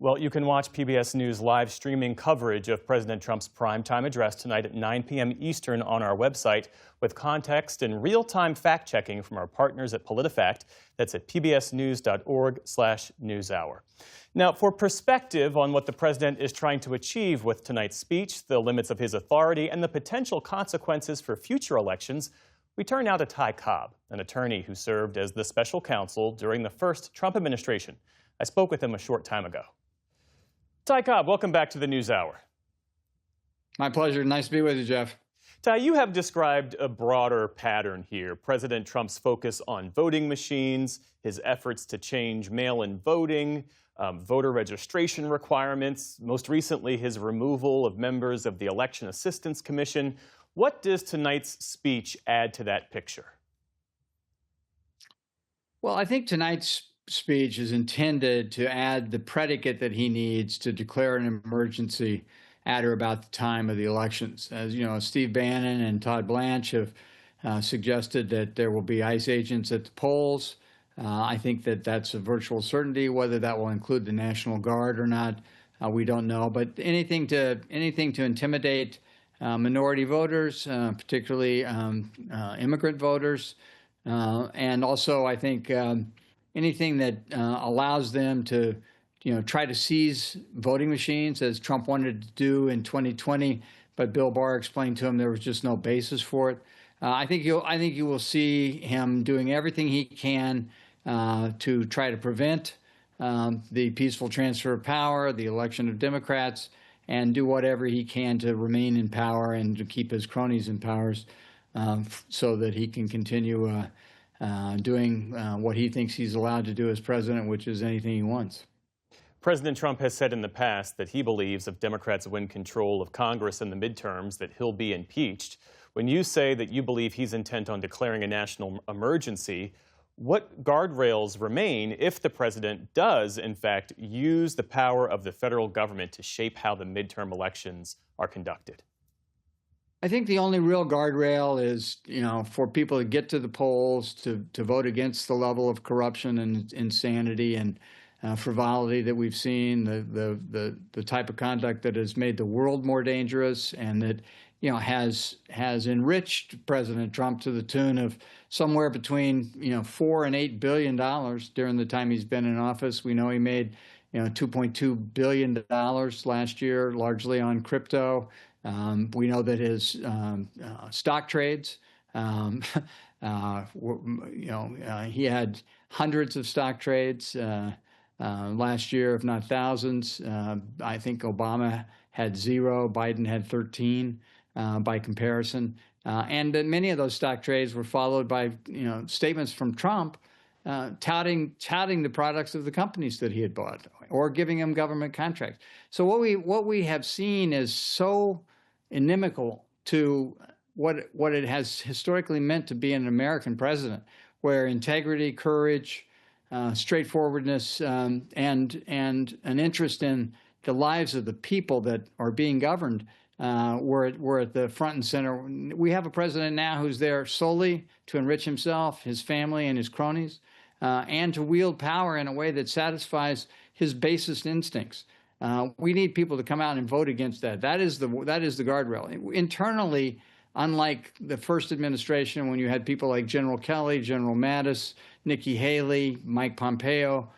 Well, you can watch PBS News live streaming coverage of President Trump's primetime address tonight at 9 p.m. Eastern on our website with context and real-time fact-checking from our partners at PolitiFact. That's at pbsnews.org/newshour. Now, for perspective on what the president is trying to achieve with tonight's speech, the limits of his authority, and the potential consequences for future elections, we turn now to Ty Cobb, an attorney who served as the special counsel during the first Trump administration. I spoke with him a short time ago. Ty Cobb, welcome back to the News Hour. My pleasure. Nice to be with you, Jeff. Ty, you have described a broader pattern here. President Trump's focus on voting machines, his efforts to change mail-in voting, voter registration requirements, most recently his removal of members of the Election Assistance Commission. What does tonight's speech add to that picture? Well, I think tonight's speech is intended to add the predicate that he needs to declare an emergency at or about the time of the elections. As you know, Steve Bannon and Todd Blanche have suggested that there will be ICE agents at the polls. I think that that's a virtual certainty. Whether that will include the National Guard or not, we don't know. But anything to intimidate minority voters, particularly immigrant voters, and also I think anything that allows them to, try to seize voting machines, as Trump wanted to do in 2020, but Bill Barr explained to him there was just no basis for it. I think you will see him doing everything he can to try to prevent the peaceful transfer of power, the election of Democrats, and do whatever he can to remain in power and to keep his cronies in power, so that he can continue doing what he thinks he's allowed to do as president, which is anything he wants. President Trump has said in the past that he believes if Democrats win control of Congress in the midterms, that he'll be impeached. When you say that you believe he's intent on declaring a national emergency, what guardrails remain if the president does, in fact, use the power of the federal government to shape how the midterm elections are conducted? I think the only real guardrail is, for people to get to the polls, to vote against the level of corruption and insanity and frivolity that we've seen, the type of conduct that has made the world more dangerous and that, has enriched President Trump to the tune of somewhere between, $4 and $8 billion during the time he's been in office. We know he made, $2.2 billion last year, largely on crypto. We know that his stock trades, he had hundreds of stock trades last year, if not thousands. I think Obama had 0, Biden had 13 by comparison. And many of those stock trades were followed by statements from Trump touting the products of the companies that he had bought or giving them government contracts. So what we have seen is so inimical to what it has historically meant to be an American president, where integrity, courage, straightforwardness, and an interest in the lives of the people that are being governed were at the front and center. We have a president now who's there solely to enrich himself, his family, and his cronies, and to wield power in a way that satisfies his basest instincts. We need people to come out and vote against that. That is the guardrail. Internally, unlike the first administration, when you had people like General Kelly, General Mattis, Nikki Haley, Mike Pompeo,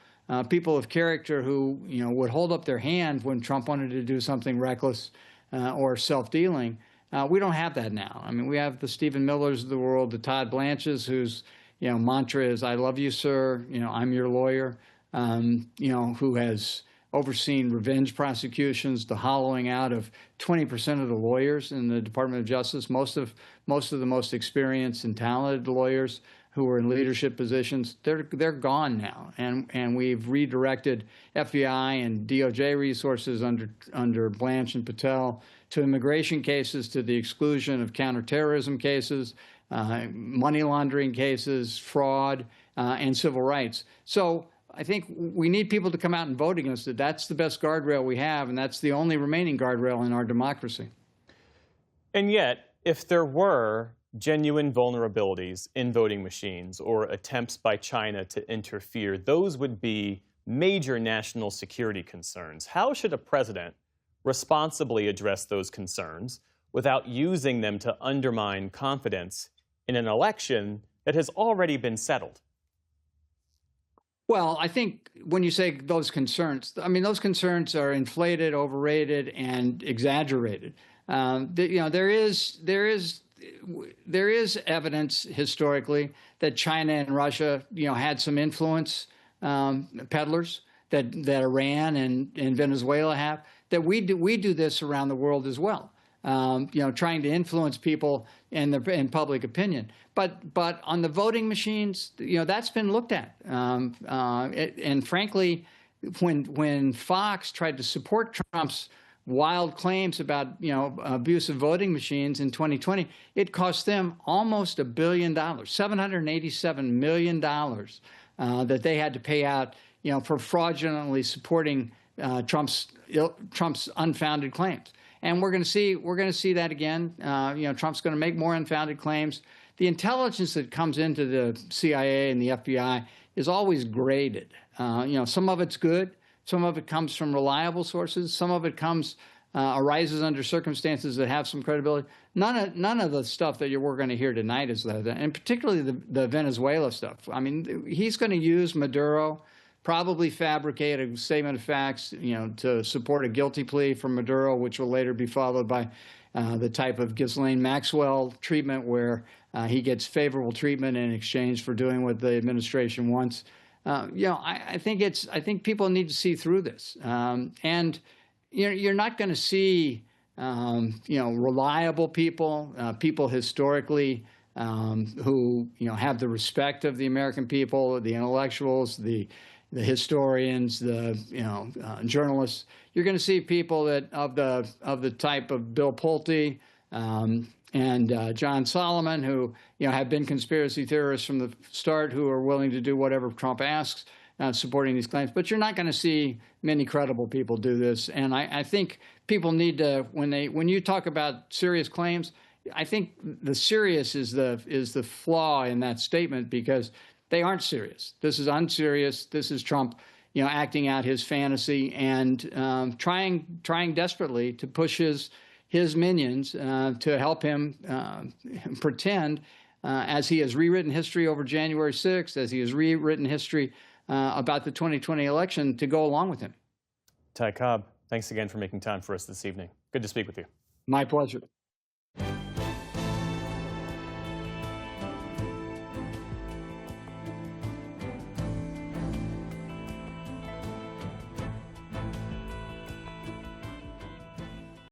people of character who would hold up their hand when Trump wanted to do something reckless or self-dealing. We don't have that now. I mean, we have the Stephen Millers of the world, the Todd Blanches, whose mantra is "I love you, sir. I'm your lawyer." Who has overseen revenge prosecutions, the hollowing out of 20% of the lawyers in the Department of Justice, most of the most experienced and talented lawyers who were in leadership positions. They're gone now, and we've redirected FBI and DOJ resources under Blanche and Patel to immigration cases, to the exclusion of counterterrorism cases, money laundering cases, fraud, and civil rights. So I think we need people to come out and vote against it. That's the best guardrail we have, and that's the only remaining guardrail in our democracy. And yet, if there were genuine vulnerabilities in voting machines or attempts by China to interfere, those would be major national security concerns. How should a president responsibly address those concerns without using them to undermine confidence in an election that has already been settled? Well, I think when you say those concerns, I mean, those concerns are inflated, overrated, and exaggerated. There is evidence historically that China and Russia, had some influence, peddlers that Iran and Venezuela have. That we do this around the world as well. Trying to influence people in public opinion. But on the voting machines, that's been looked at. And frankly, when Fox tried to support Trump's wild claims about abuse of voting machines in 2020, it cost them almost $1 billion, $787 million that they had to pay out, for fraudulently supporting Trump's unfounded claims. And we're going to see that again. Trump's going to make more unfounded claims. The intelligence that comes into the CIA and the FBI is always graded. Some of it's good. Some of it comes from reliable sources. Some of it arises under circumstances that have some credibility. None of the stuff that we're going to hear tonight is that, and particularly the Venezuela stuff. I mean, he's going to use Maduro, probably fabricate a statement of facts, to support a guilty plea from Maduro, which will later be followed by the type of Ghislaine Maxwell treatment where he gets favorable treatment in exchange for doing what the administration wants. I think people need to see through this, and you're not going to see reliable people, people historically who have the respect of the American people, the intellectuals, the historians, the journalists. You're going to see people that of the type of Bill Pulte and John Solomon, who have been conspiracy theorists from the start, who are willing to do whatever Trump asks, supporting these claims. But you're not going to see many credible people do this. And I think people need to, when you talk about serious claims, I think the serious is the flaw in that statement, because they aren't serious. This is unserious. This is Trump, acting out his fantasy and trying desperately to push his minions to help him pretend, as he has rewritten history over January 6th, as he has rewritten history about the 2020 election, to go along with him. Ty Cobb, thanks again for making time for us this evening. Good to speak with you. My pleasure.